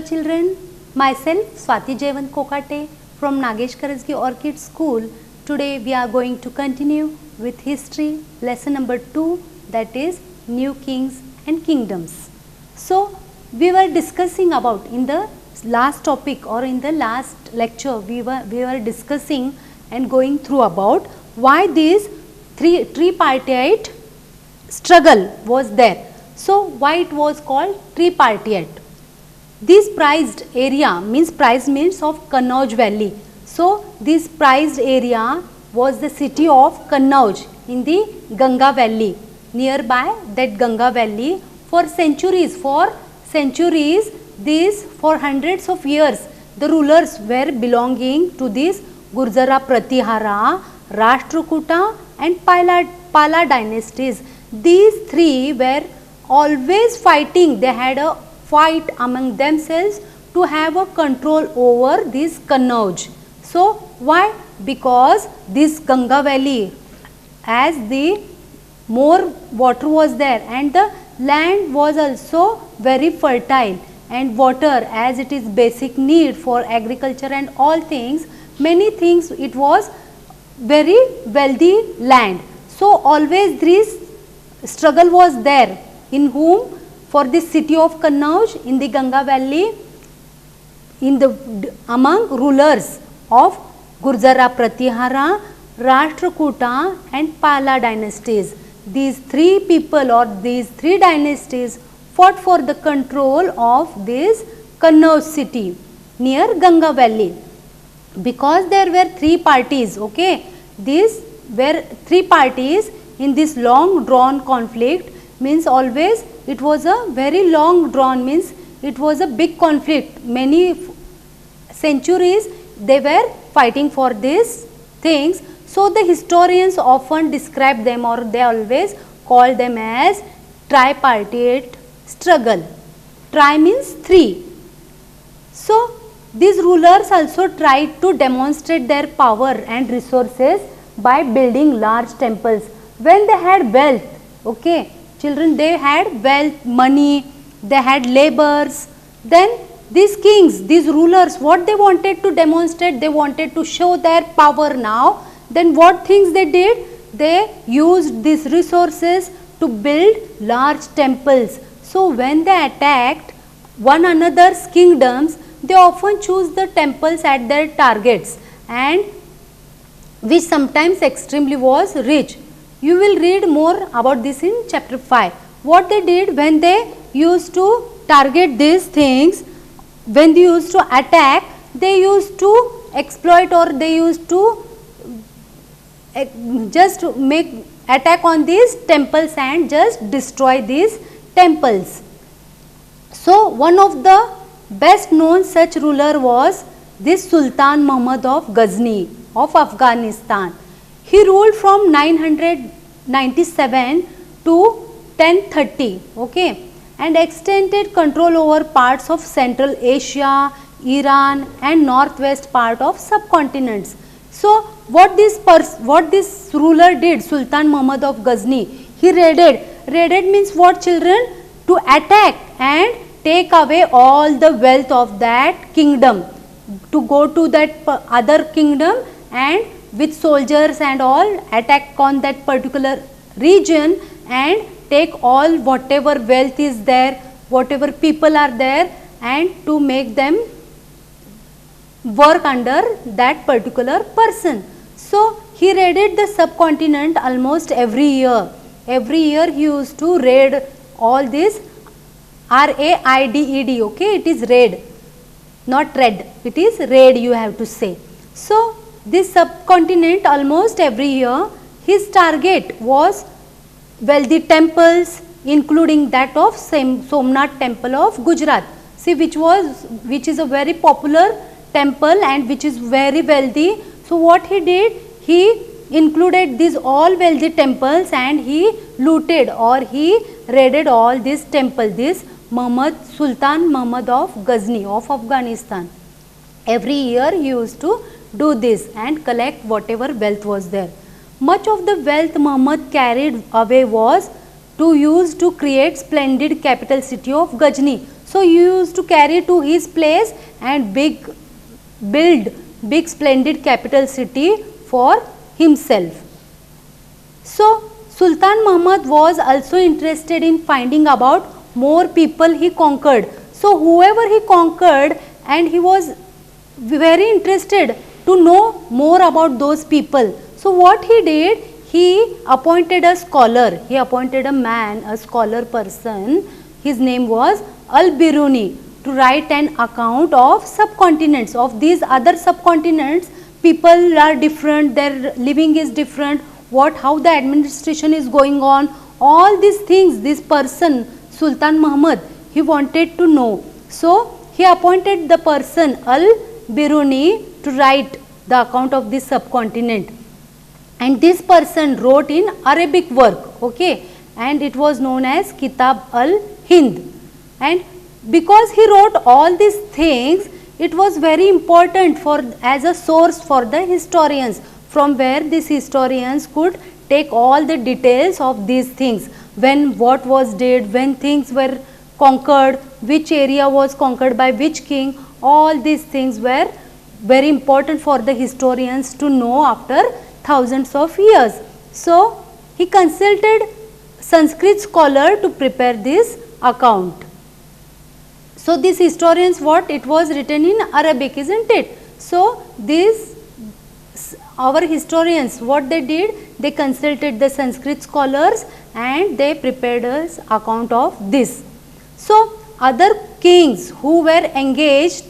children, myself Swati Jevan Kokate from Nagesh Karajagi Orchid School. Today we are going to continue with history lesson number 2, that is new kings and kingdoms. So we were discussing about in the last topic or in the last lecture we were discussing and going through about why this tripartite struggle was there. So why it was called tripartite. This prized area means of Kannauj valley. So this prized area was the city of Kannauj in the Ganga valley. Nearby that Ganga valley for centuries, for hundreds of years the rulers were belonging to this Gurjara Pratihara, Rashtrakuta and Pala dynasties. These three were always fighting. They had a fight among themselves to have a control over this Kannauj. So why? Because this Ganga valley, as the more water was there and the land was also very fertile, and water as it is basic need for agriculture and all things, many things, it was very wealthy land. So always this struggle was there in whom for this city of Kannauj in the Ganga valley among rulers of Gurjara Pratihara, Rashtrakuta and Pala dynasties. These three people or these three dynasties fought for the control of this Kannauj city near Ganga valley. Because there were three parties, okay, these were three parties in this long drawn conflict, means always it was a very long drawn, means it was a big conflict, many centuries they were fighting for these things. So the historians often describe them, or they always call them as tripartite struggle. Tri means three. So these rulers also tried to demonstrate their power and resources by building large temples. When they had wealth, okay, children, they had wealth, money, they had laborers, then these kings, these rulers, what they wanted to demonstrate, they wanted to show their power now. Then what things they did? They used these resources to build large temples. So when they attacked one another's kingdoms, they often choose the temples at their targets, and which sometimes extremely was rich. You will read more about this in chapter 5. What they did when they used to target these things, when they used to attack, they used to exploit, or they used to just make attack on these temples and just destroy these temples. So one of the best known such ruler was this Sultan Muhammad of Ghazni of Afghanistan. He ruled from 997 to 1030, okay, and extended control over parts of Central Asia, Iran and northwest part of subcontinents. So what this ruler did, Sultan Muhammad of Ghazni, he raided means what, children? To attack and take away all the wealth of that kingdom, to go to that other kingdom and with soldiers and all attack on that particular region and take all whatever wealth is there, whatever people are there, and to make them work under that particular person. So he raided the subcontinent almost every year. Every year he used to raid all this, R-A-I-D-E-D, okay, it is raid, not red, it is raid you have to say. So this subcontinent almost every year, his target was wealthy temples, including that of Somnath temple of Gujarat, see, which is a very popular temple and which is very wealthy. So what he did, he included these all wealthy temples and he looted or he raided all these temples, this Sultan Muhammad of Ghazni of Afghanistan. Every year he used to do this and collect whatever wealth was there. Much of the wealth Muhammad carried away was to use to create splendid capital city of Ghazni. So he used to carry to his place and build big splendid capital city for himself. So Sultan Muhammad was also interested in finding about more people he conquered. So whoever he conquered, and he was very interested to know more about those people. So what he did, he appointed a scholar, he appointed a man, a scholar person, his name was Al-Biruni, to write an account of subcontinents, of these other subcontinents. People are different, their living is different, how the administration is going on, all these things this person Sultan Muhammad, he wanted to know. So he appointed the person Al-Biruni to write the account of this subcontinent, and this person wrote in Arabic work, okay, and it was known as Kitab al-Hind. And because he wrote all these things, it was very important for as a source for the historians, from where these historians could take all the details of these things, when what was did, when things were conquered, which area was conquered by which king, all these things were very important for the historians to know after thousands of years. So he consulted Sanskrit scholar to prepare this account. So these historians, what it was written in Arabic, isn't it? So these our historians, what they did, they consulted the Sanskrit scholars and they prepared an account of this. So other kings who were engaged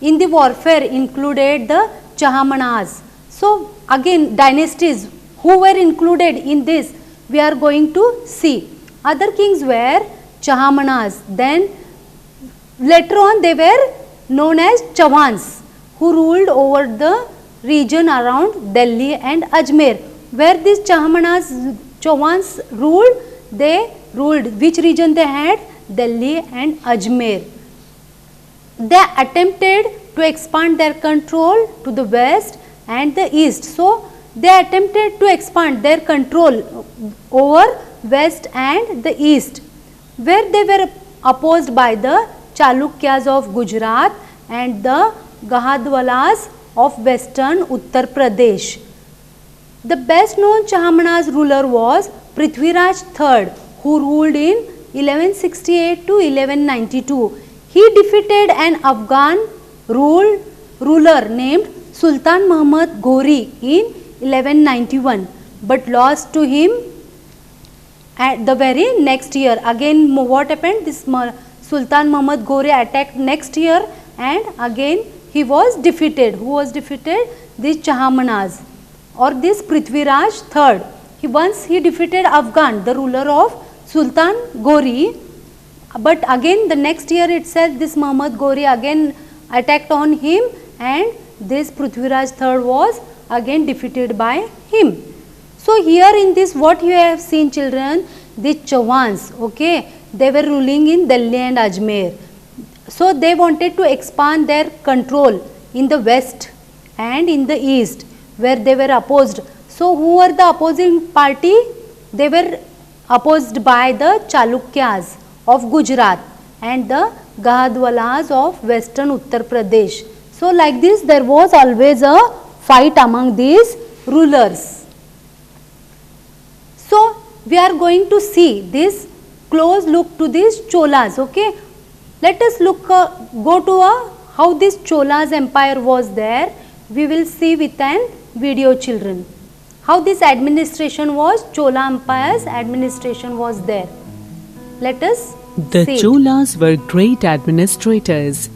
in the warfare included the Chahamanas. So again dynasties who were included in this, we are going to see. Other kings were Chahamanas, then later on they were known as Chauhans, who ruled over the region around Delhi and Ajmer. Where these Chauhans ruled, they ruled which region they had? Delhi and Ajmer. They attempted to expand their control to the west and the east. So they attempted to expand their control over west and the east, where they were opposed by the Chalukyas of Gujarat and the Gahadwalas of western Uttar Pradesh. The best known Chahamanas ruler was Prithviraj III, who ruled in 1168 to 1192. He defeated an Afghan ruler named Sultan Muhammad Ghori in 1191, but lost to him at the very next year. Again what happened? This Sultan Muhammad Ghori attacked next year and again he was defeated. Who was defeated? These Chahamanas or this Prithviraj III. He defeated Afghan, the ruler of Sultan Ghori, but again the next year itself this Muhammad Ghori again attacked on him and this Prithviraj III was again defeated by him. So here in this what you have seen children, the Chauhans, okay, they were ruling in Delhi and Ajmer. So they wanted to expand their control in the west and in the east, where they were opposed. So who were the opposing party? They were opposed by the Chalukyas of Gujarat and the Gahadwalas of western Uttar Pradesh. So like this there was always a fight among these rulers. So we are going to see this close look to these Cholas, okay. Let us look go to how this Cholas empire was there. We will see with an video children. How this administration was, Chola empire's administration was there. Let us The see Cholas were great administrators.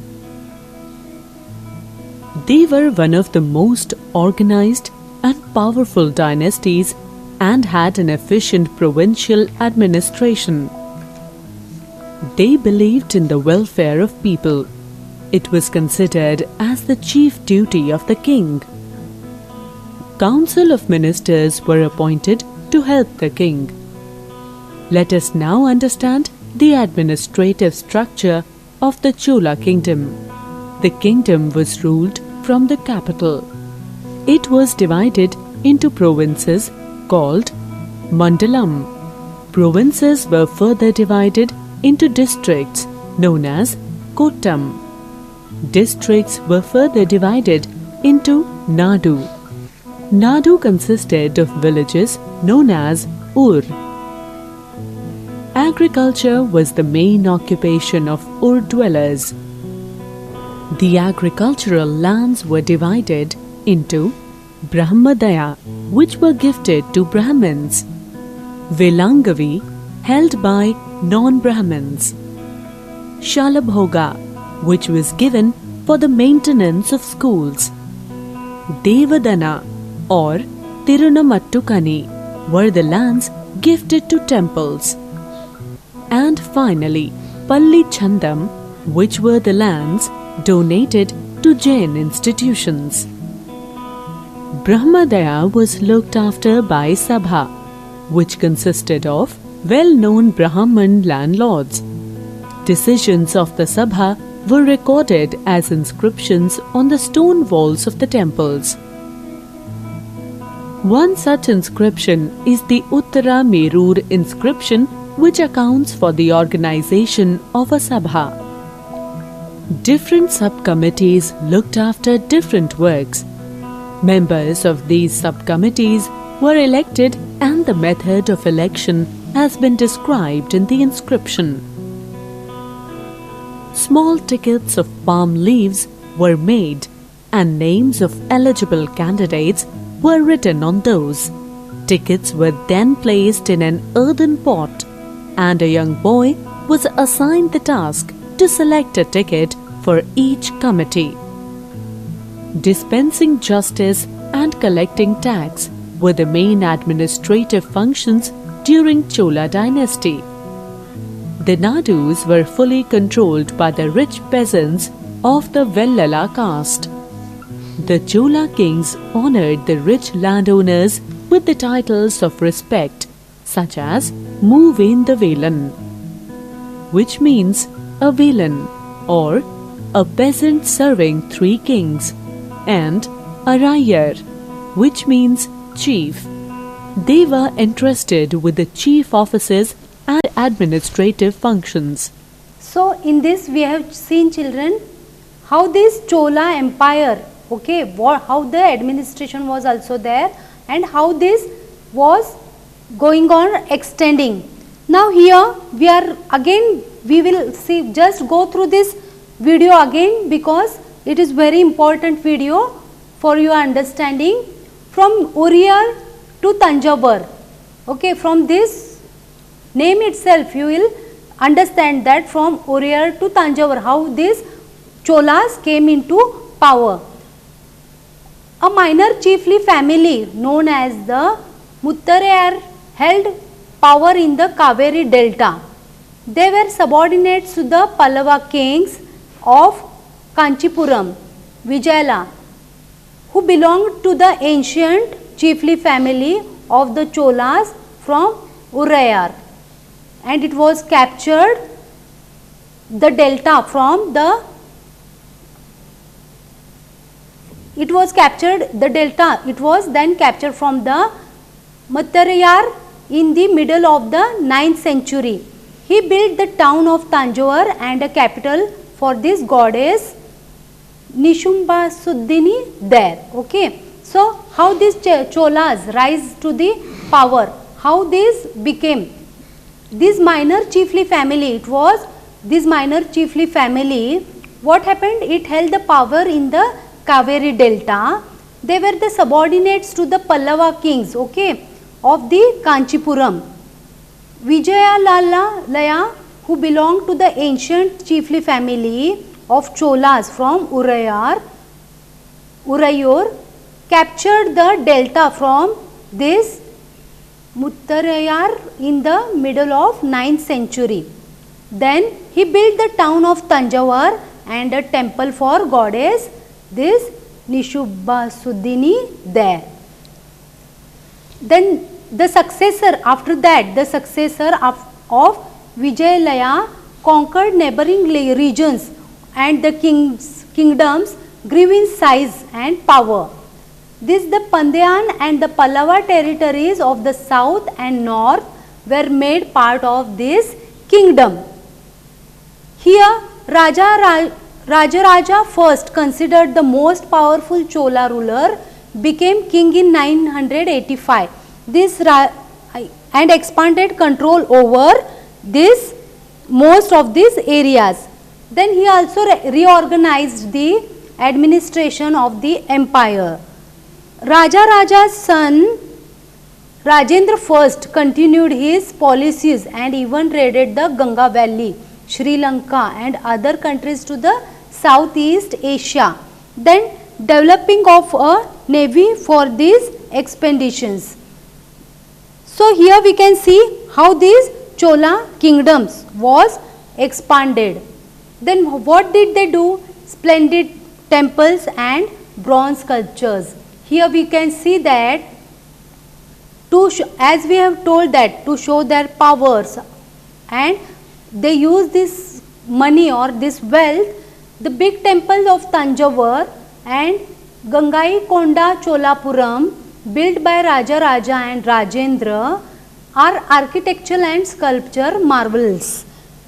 They were one of the most organized and powerful dynasties and had an efficient provincial administration. They believed in the welfare of people. It was considered as the chief duty of the king. Council of ministers were appointed to help the king. Let us now understand the administrative structure of the Chola kingdom. The kingdom was ruled from the capital. It was divided into provinces called Mandalam. Provinces were further divided into districts known as Kottam. Districts were further divided into Nadu. Nadu consisted of villages known as Ur. Agriculture was the main occupation of Ur dwellers. The agricultural lands were divided into Brahmadaya, which were gifted to Brahmins, Velangavi, held by non-Brahmins, Shalabhoga, which was given for the maintenance of schools, Devadana or Tirunamattukani were the lands gifted to temples, and finally Palli Chandam, which were the lands donated to Jain institutions. Brahmadaya was looked after by Sabha, which consisted of well-known Brahman landlords. Decisions of the Sabha were recorded as inscriptions on the stone walls of the temples. One such inscription is the Uttara Merur inscription, which accounts for the organization of a Sabha. Different subcommittees looked after different works. Members of these subcommittees were elected, and the method of election has been described in the inscription. Small tickets of palm leaves were made, and names of eligible candidates were written on those. Tickets were then placed in an earthen pot, and a young boy was assigned the task to select a ticket for each committee. Dispensing justice and collecting tax were the main administrative functions during Chola dynasty. The Nadus were fully controlled by the rich peasants of the Vellala caste. The Chola kings honored the rich landowners with the titles of respect, such as Muvendavelan, which means a villain or a peasant serving 3 kings, and Arayar, which means chief. They were entrusted with the chief offices and administrative functions. So in this we have seen, children, how this Chola empire, how the administration was also there, and how this was going on extending. Now here we will see, just go through this video again, because it is very important video for your understanding. From Uriyar to Tanjavur, from this name itself you will understand that from Uriyar to Tanjavur how these Cholas came into power. A minor chiefly family known as the Muttarayar held power in the Kaveri Delta. They were subordinates to the Pallava kings of Kanchipuram, Vijayala, who belonged to the ancient chiefly family of the Cholas from Urayar, and it was captured the delta from the it was then captured from the Muttarayar in the middle of the 9th century. He built the town of Tanjore and a capital for this goddess Nishumbasuddini there. So how these Cholas rise to the power, how this became this minor chiefly family. It was this minor chiefly family, what happened, it held the power in the Kaveri Delta. They were the subordinates to the Pallava kings of the Kanchipuram. Vijayalaya, who belonged to the ancient chiefly family of Cholas from Urayur, captured the delta from this Muttarayar in the middle of 9th century. Then he built the town of Tanjavur and a temple for goddess this Nishumbasuddini there. Then the successor of Vijayalaya conquered neighboring regions, and the kingdoms grew in size and power. This the Pandyan and the Pallava territories of the south and north were made part of this kingdom. Here Rajaraja first, considered the most powerful Chola ruler, became king in 985. And expanded control over most of these areas. Then he also reorganized the administration of the empire. Raja's son Rajendra I continued his policies and even raided the Ganga Valley, Sri Lanka and other countries to the Southeast Asia. Then developing of a navy for these expeditions. So here we can see how these Chola kingdoms was expanded. Then what did they do? Splendid temples and bronze sculptures. Here we can see that as we have told that to show their powers, and they use this money or this wealth, the big temples of Tanjavur and Gangaikonda Cholapuram built by Raja and Rajendra are architectural and sculpture marvels.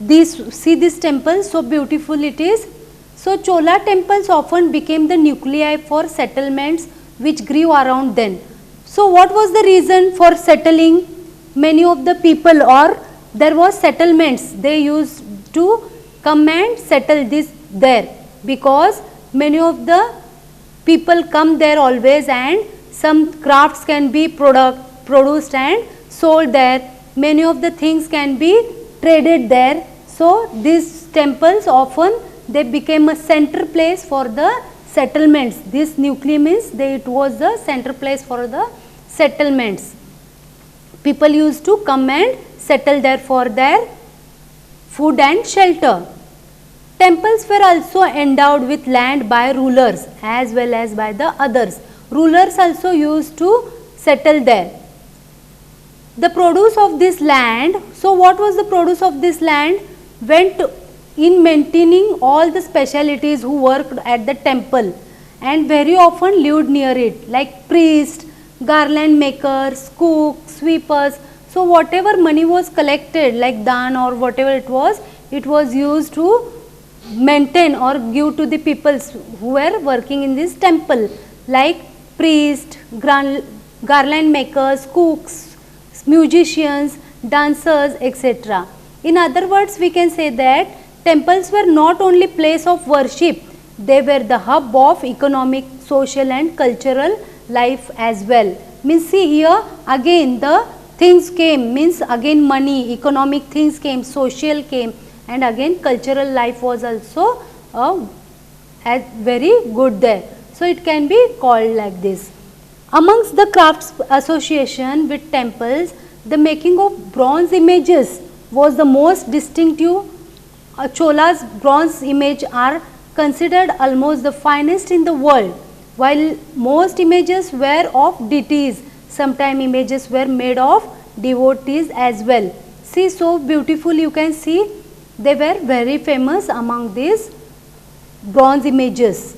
See this temple, so beautiful it is. So Chola temples often became the nuclei for settlements which grew around then. So what was the reason for settling many of the people, or there was settlements, they used to come and settle this there, because many of the people come there always and some crafts can be produced and sold there, many of the things can be traded there. So these temples often they became a center place for the settlements. This nuclei means it was the center place for the settlements. People used to come and settle there for their food and shelter. Temples were also endowed with land by rulers as well as by the others. Rulers also used to settle there. The produce of this land, so what was the produce of this land? Went in maintaining all the specialities who worked at the temple and very often lived near it, like priests, garland makers, cooks, sweepers. So whatever money was collected like dan or whatever it was used to maintain or give to the people who were working in this temple, like priests, garland makers, cooks, musicians, dancers, etc. In other words, we can say that temples were not only place of worship, they were the hub of economic, social and cultural life as well. Means see here again the things came, means again money, economic things came, social came, and again cultural life was also very good there. So it can be called like this. Amongst the crafts association with temples, the making of bronze images was the most distinctive. Chola's bronze image are considered almost the finest in the world, while most images were of deities. Sometimes images were made of devotees as well. See, so beautiful, you can see they were very famous among these bronze images.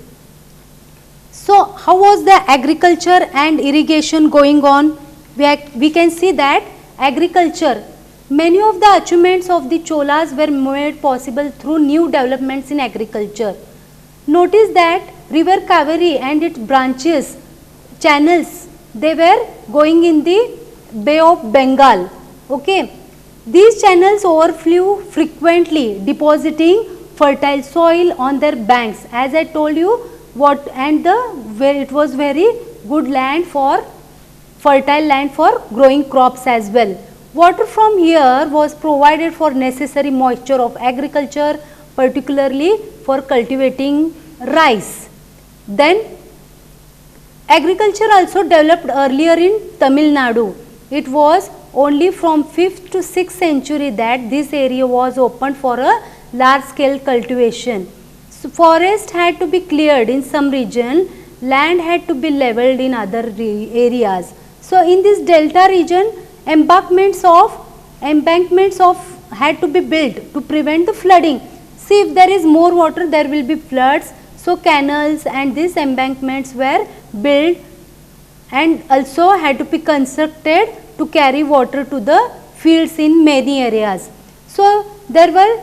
So how was the agriculture and irrigation going on? We can see that agriculture, many of the achievements of the Cholas were made possible through new developments in agriculture. Notice that river Kaveri and its branches, channels, they were going in the Bay of Bengal. Okay. These channels overflow frequently, depositing fertile soil on their banks. As I told you, it was very good land for fertile land for growing crops as well. Water from here was provided for necessary moisture of agriculture, particularly for cultivating rice. Then agriculture also developed earlier in Tamil Nadu. It was only from 5th to 6th century that this area was opened for a large scale cultivation. So forest had to be cleared in some region, land had to be leveled in other areas. So in this delta region, embankments of had to be built to prevent the flooding. See, if there is more water, there will be floods. So canals and these embankments were built and also had to be constructed to carry water to the fields in many areas. So there were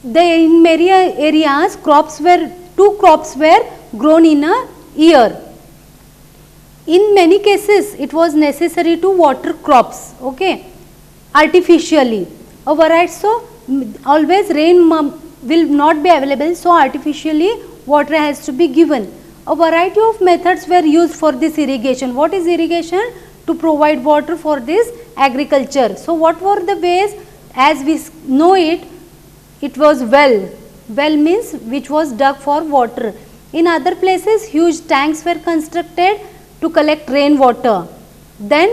in many areas two crops were grown in a year. In many cases it was necessary to water crops, okay, artificially. A variety, so always rain will not be available, so artificially water has to be given. A variety of methods were used for this irrigation. What is irrigation? To provide water for this agriculture. So what were the ways? As we know it, it was well. Well means which was dug for water. In other places huge tanks were constructed to collect rainwater. Then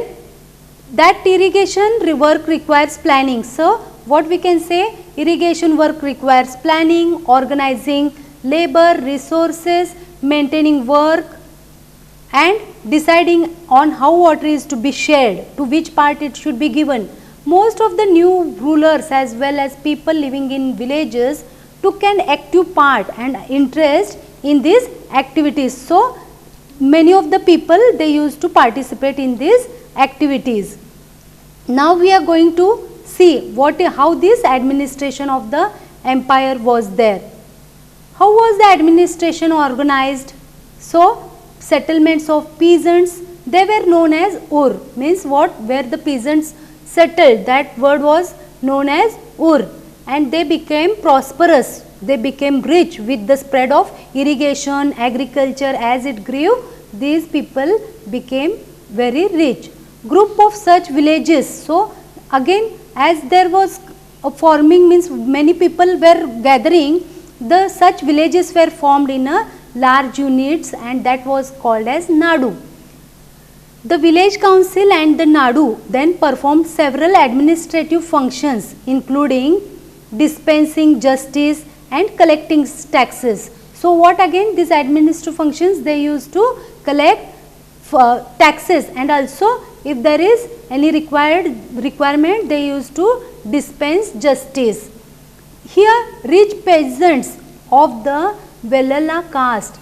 that irrigation work requires planning. So what we can say, irrigation work requires planning, organizing labor, resources, maintaining work and deciding on how water is to be shared, to which part it should be given. Most of the new rulers as well as people living in villages took an active part and interest in these activities. So many of the people, they used to participate in these activities. Now we are going to see how this administration of the empire was there. How was the administration organized? So settlements of peasants, they were known as Ur, means what, where the peasants settled, that word was known as Ur, and they became prosperous, they became rich with the spread of irrigation, agriculture. As it grew, these people became very rich. Group of such villages, so again as there was a forming, means many people were gathering, the such villages were formed in a large units and that was called as Nadu. The village council and the Nadu then performed several administrative functions including dispensing justice and collecting taxes. So what again these administrative functions, they used to collect taxes and also if there is any requirement, they used to dispense justice. Here rich peasants of the Vellala caste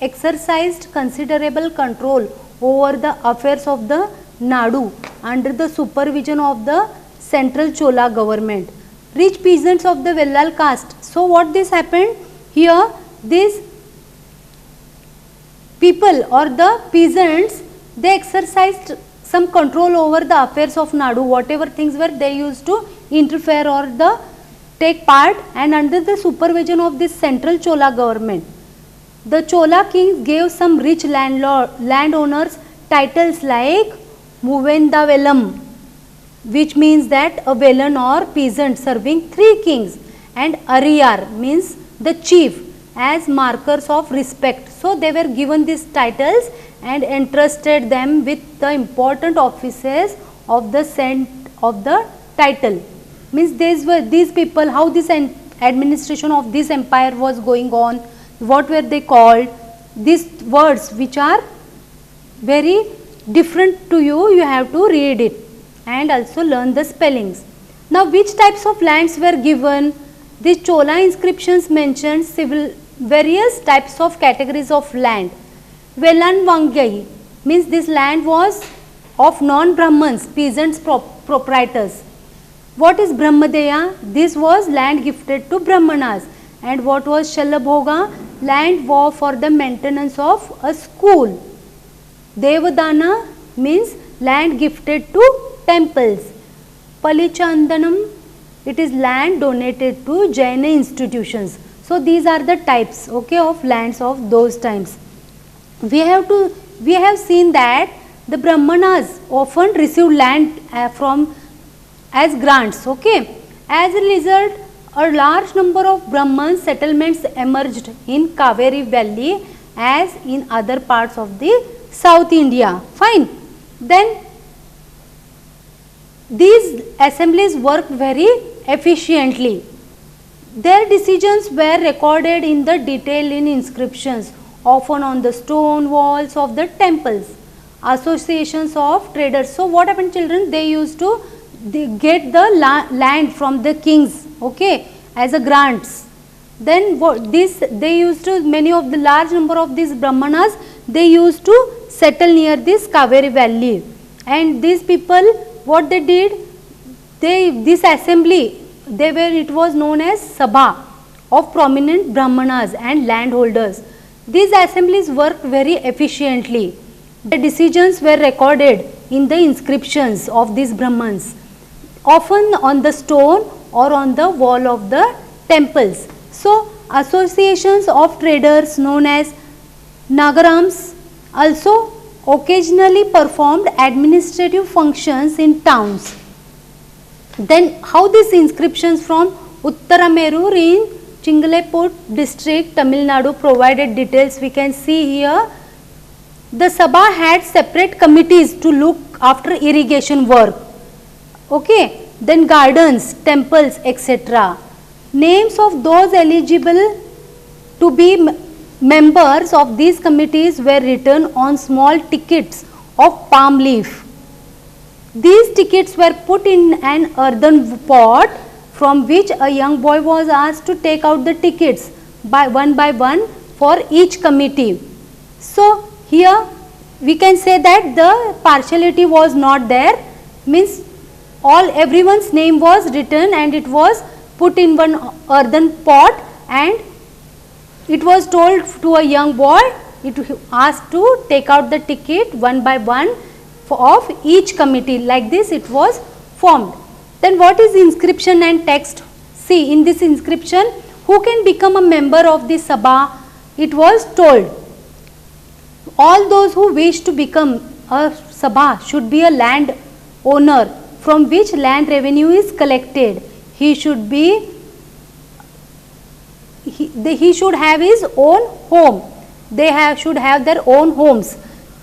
exercised considerable control over the affairs of the Nadu under the supervision of the central Chola government. Rich peasants of the Vellal caste. So what this happened? Here these people or the peasants, they exercised some control over the affairs of Nadu. Whatever things were, they used to interfere or take part, and under the supervision of this central Chola government. The Chola kings gave some rich landowners titles like Muvendavelam, which means that a Velan or peasant serving 3 kings, and Ariyar means the chief, as markers of respect. So they were given these titles and entrusted them with the important offices of the title. Means these people, how this administration of this empire was going on, what were they called, these words which are very different to you, you have to read it and also learn the spellings. Now which types of lands were given? These Chola inscriptions mentioned various types of categories of land. Velan Vangyai means this land was of non-Brahmans, peasants, proprietors. What is Brahmadeya? This was land gifted to Brahmanas. And what was Shalabhoga? Land for the maintenance of a school. Devadana means land gifted to temples. Palichandanam, it is land donated to Jaina institutions. So these are the types, okay, of lands of those times. We have seen that the Brahmanas often received land as grants, okay. As a result, a large number of Brahman settlements emerged in Kaveri Valley as in other parts of the South India. Fine. Then these assemblies worked very efficiently. Their decisions were recorded in the detail in inscriptions, often on the stone walls of the temples. Associations of traders. So what happened, children? They used to get the land from the kings, okay, as a grants. Then they used to, many of the large number of these Brahmanas, they used to settle near this Kaveri Valley, and these people, what they did, this assembly, it was known as Sabha of prominent Brahmanas and landholders. These assemblies worked very efficiently. The decisions were recorded in the inscriptions of these Brahmans, often on the stone or on the wall of the temples. So, associations of traders known as Nagarams also occasionally performed administrative functions in towns. Then how these inscriptions from Uttaramerur in Chingalepur district, Tamil Nadu provided details. We can see here the Sabha had separate committees to look after irrigation work. Okay, then gardens, temples, etc. Names of those eligible to be members of these committees were written on small tickets of palm leaf. These tickets were put in an earthen pot from which a young boy was asked to take out the tickets by one for each committee. So, here we can say that the partiality was not there, means everyone's name was written and it was put in one earthen pot, and it was told to a young boy, it asked to take out the ticket one by one of each committee. Like this it was formed. Then what is inscription and text? See, in this inscription, who can become a member of the Sabha? It was told, all those who wish to become a Sabha should be a land owner from which land revenue is collected. He should have his own home. They should have their own homes.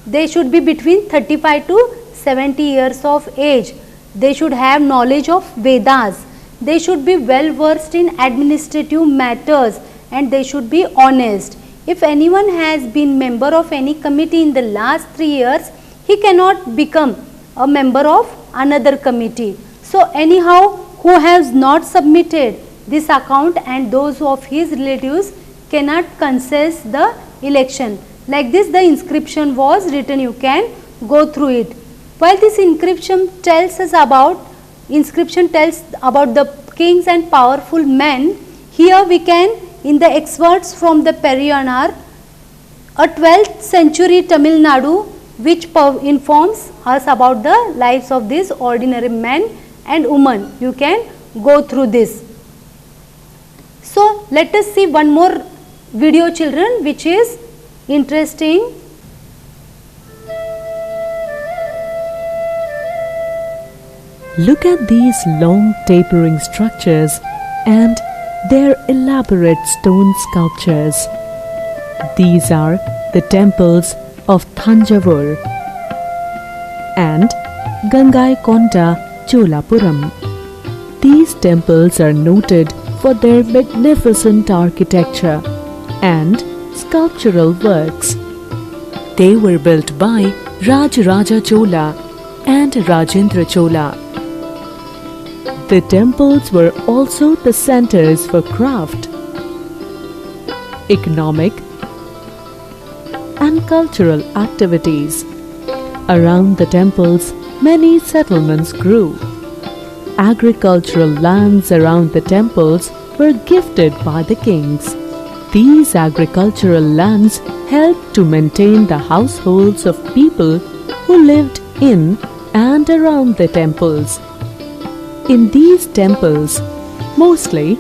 They should be between 35 to 70 years of age. They should have knowledge of Vedas. They should be well versed in administrative matters, and they should be honest. If anyone has been member of any committee in the last 3 years, he cannot become a member of another committee. So, anyhow, who has not submitted this account and those of his relatives cannot contest the election. Like this the inscription was written, you can go through it. While this inscription tells about the kings and powerful men, here we can, in the excerpts from the Periyanar, a 12th century Tamil Nadu which informs us about the lives of these ordinary men and women. You can go through this. So, let us see one more video, children, which is interesting. Look at these long tapering structures and their elaborate stone sculptures. These are the temples of Thanjavur and Gangaikonda Cholapuram. These temples are noted for their magnificent architecture and sculptural works. They were built by Rajaraja Chola and Rajendra Chola. The temples were also the centers for craft, economic and cultural activities. Around the temples, many settlements grew. Agricultural lands around the temples were gifted by the kings. These agricultural lands helped to maintain the households of people who lived in and around the temples. In these temples, mostly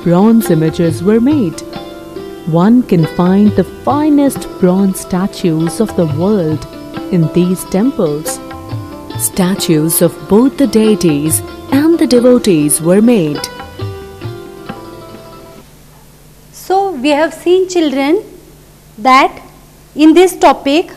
bronze images were made. One can find the finest bronze statues of the world in these temples. Statues of both the deities and the devotees were made. So, we have seen, children, that in this topic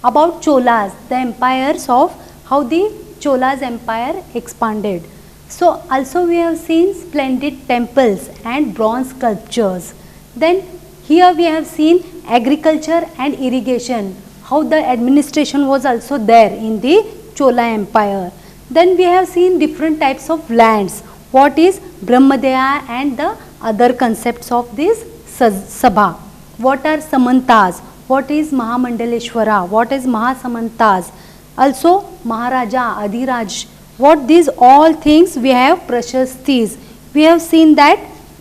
about Cholas, the empires of how the Cholas empire expanded. So, also we have seen splendid temples and bronze sculptures. Then here we have seen agriculture and irrigation, how the administration was also there in the Chola empire. Then we have seen different types of lands, what is Brahmadeya and the other concepts of this Sabha. What are Samantas, what is Mahamandaleshwara, what is Mahasamantas, also Maharaja, Adhiraj, What these all things we have Prashastis. We have seen that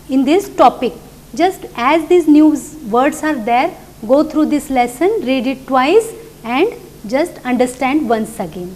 in this topic. Just as these new words are there, go through this lesson, read it twice and just understand once again.